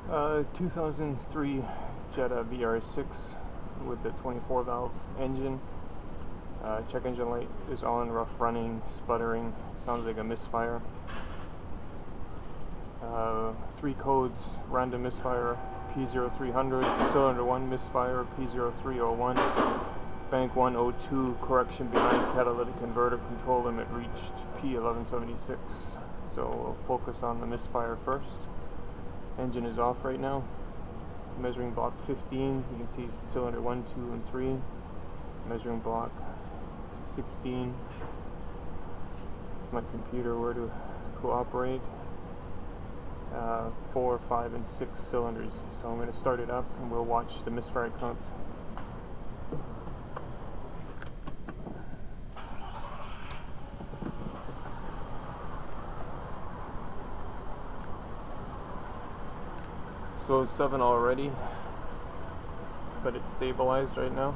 2003 Jetta VR6 with the 24 valve engine. Check engine light is on, rough running, sputtering, sounds like a misfire. 3 codes: random misfire P0300, cylinder 1 misfire P0301, bank 102, correction behind catalytic converter, control limit reached P1176. So we'll focus on the misfire first. Engine is off right now. Measuring block 15, you can see cylinder 1, 2, and 3. Measuring block 16. If my computer were to cooperate. 4, 5, and 6 cylinders. So I'm going to start it up and we'll watch the misfire counts. So 7 already, but it's stabilized right now.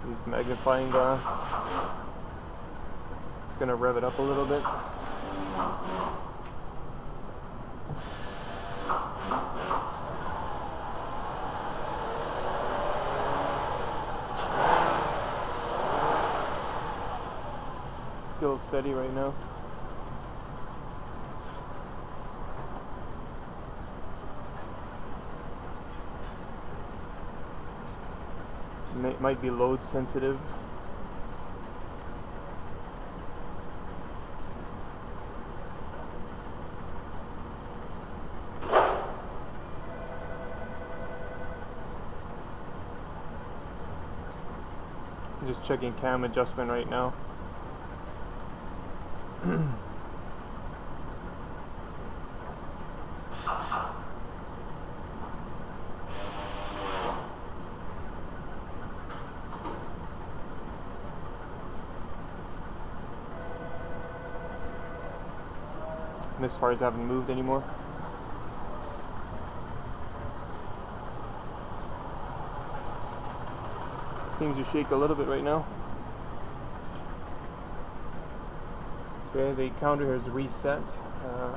Use magnifying glass. Just going to rev it up a little bit. Still steady right now. Might be load sensitive. I'm just checking cam adjustment right now. Misfires haven't moved anymore. Seems to shake a little bit right now. Okay, the counter has reset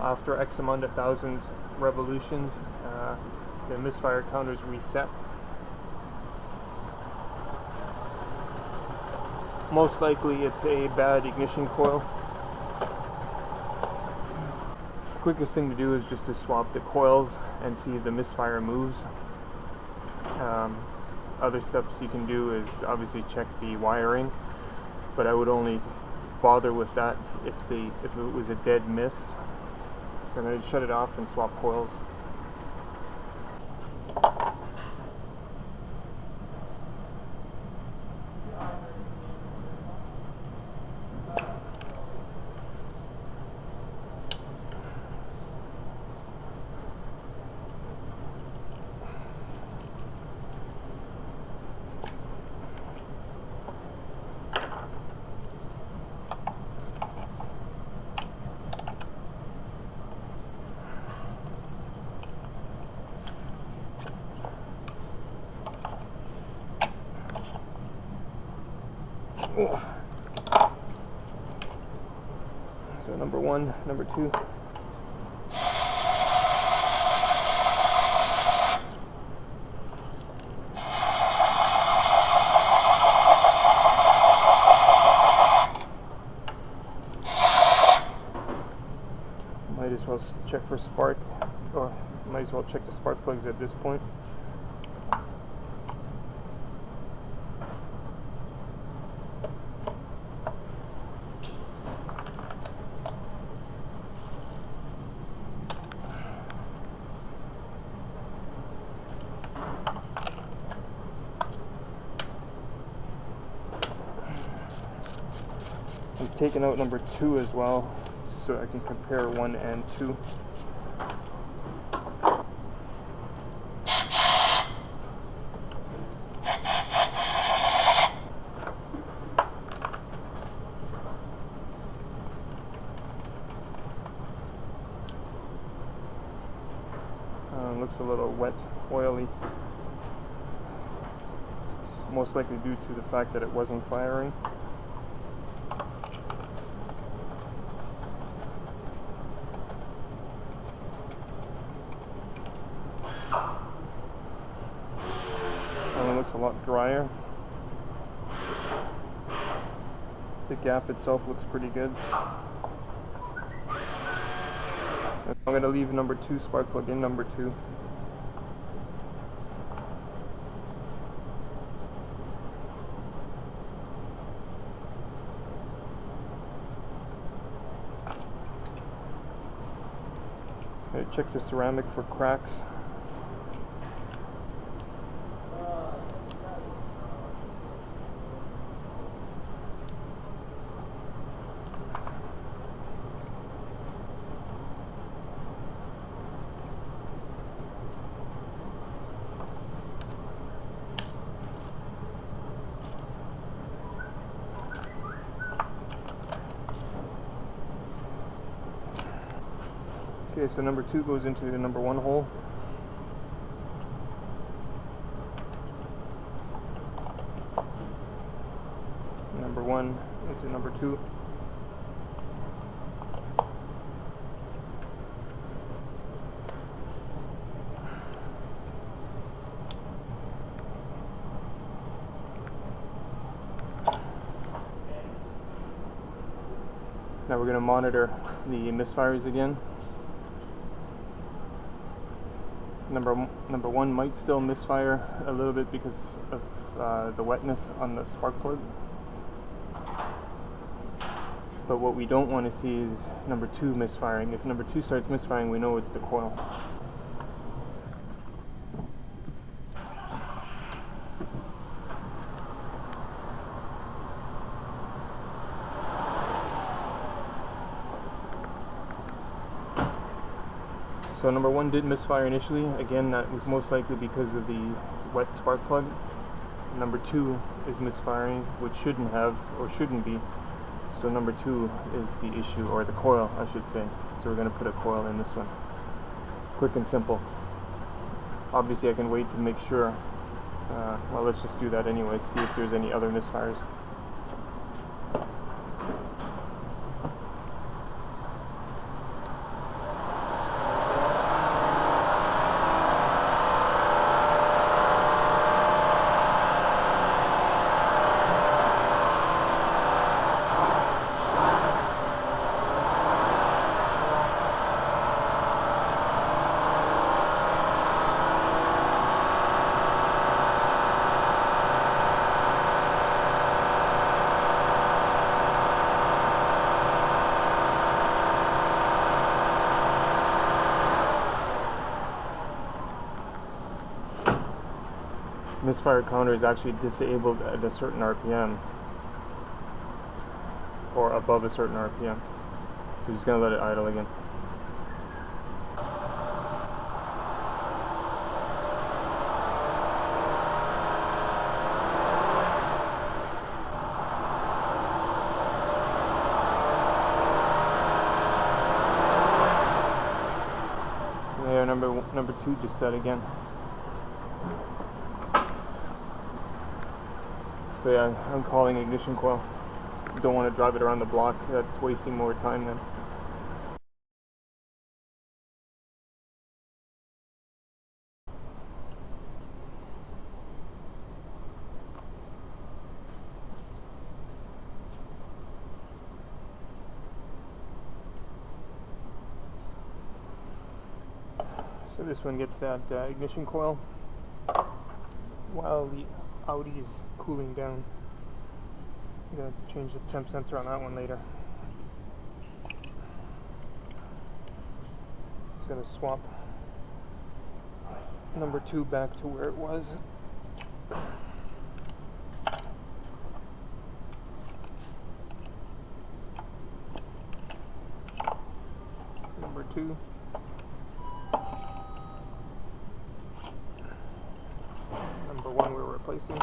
after X amount of 1,000 revolutions. The misfire counter is reset. Most likely it's a bad ignition coil. Quickest thing to do is just to swap the coils and see if the misfire moves. Other steps you can do is obviously check the wiring, but I would only bother with that if it was a dead miss. So I'm going to shut it off and swap coils. So number 1, number 2. Might as well check for spark, or might as well check the spark plugs at this point. I'm taking out number 2 as well, so I can compare 1 and 2. Looks a little wet, oily. Most likely due to the fact that it wasn't firing. drier. The gap itself looks pretty good. I'm going to leave number 2 spark plug in number 2. I check the ceramic for cracks. Okay, so number 2 goes into the number 1 hole. Number 1 into number 2. Now we're going to monitor the misfires again. Number 1 might still misfire a little bit because of the wetness on the spark plug. But what we don't want to see is number 2 misfiring. If number 2 starts misfiring, we know it's the coil. So number 1 did misfire initially. Again, that was most likely because of the wet spark plug. Number 2 is misfiring, which shouldn't have, or shouldn't be. So number 2 is the issue, or the coil, I should say. So we're going to put a coil in this one. Quick and simple. Obviously I can wait to make sure. Well, let's just do that anyway, see if there's any other misfires. Misfire counter is actually disabled at a certain RPM, or above a certain RPM. So we're just going to let it idle again. There, number 2 just set again. So yeah, I'm calling ignition coil. Don't want to drive it around the block. That's wasting more time then. So this one gets that ignition coil while the Audi is cooling down. I'm going to change the temp sensor on that one later. It's going to swap number 2 back to where it was. It's number 2. Number 1 we're replacing.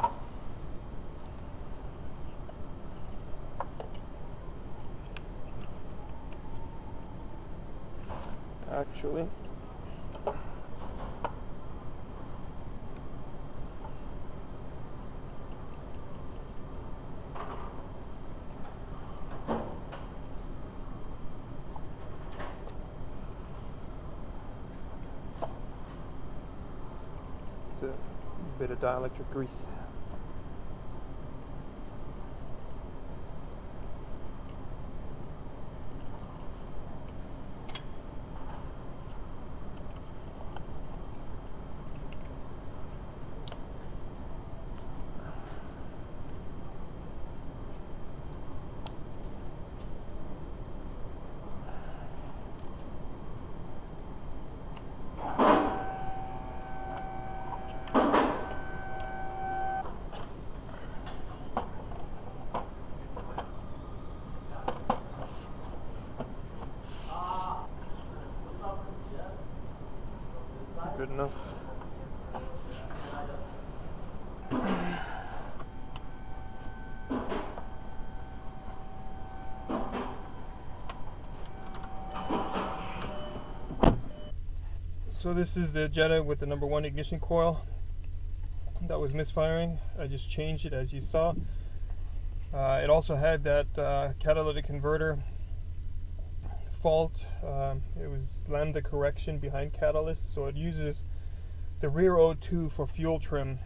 Actually, it's a bit of dielectric grease. good enough. So this is the Jetta with the number 1 ignition coil that was misfiring. I just changed it, as you saw. It also had that catalytic converter fault. It was lambda correction behind catalyst, so it uses the rear O2 for fuel trim,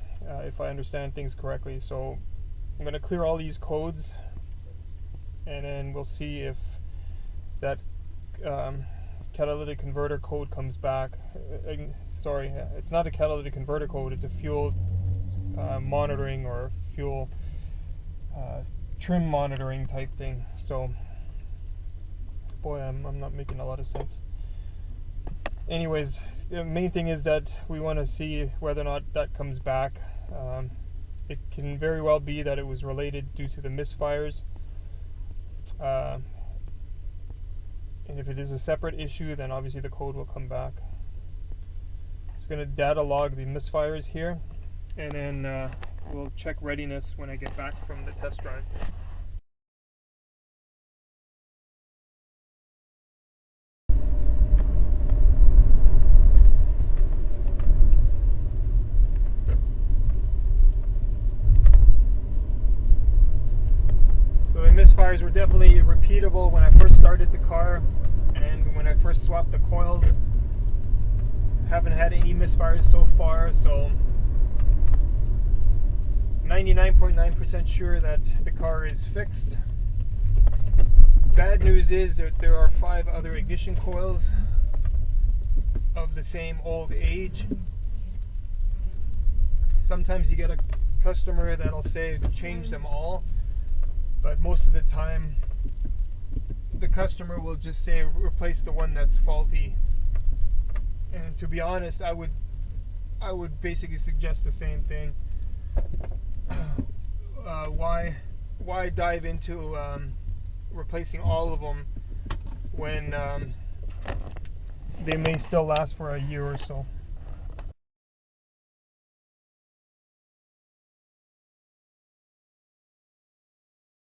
if I understand things correctly. So I'm going to clear all these codes, and then we'll see if that catalytic converter code comes back. Sorry, it's not a catalytic converter code, it's a fuel monitoring or fuel trim monitoring type thing. So boy, I'm not making a lot of sense. Anyways, the main thing is that we want to see whether or not that comes back. It can very well be that it was related due to the misfires. And if it is a separate issue, then obviously the code will come back. I'm just going to data log the misfires here, and then we'll check readiness when I get back from the test drive. So the misfires were definitely repeatable when I first started the car and when I first swapped the coils. Haven't had any misfires so far, so 99.9% sure that the car is fixed. Bad news is that there are 5 other ignition coils of the same old age. Sometimes you get a customer that'll say change them all, but most of the time the customer will just say replace the one that's faulty. And to be honest, I would basically suggest the same thing. Why dive into replacing all of them when they may still last for a year or so?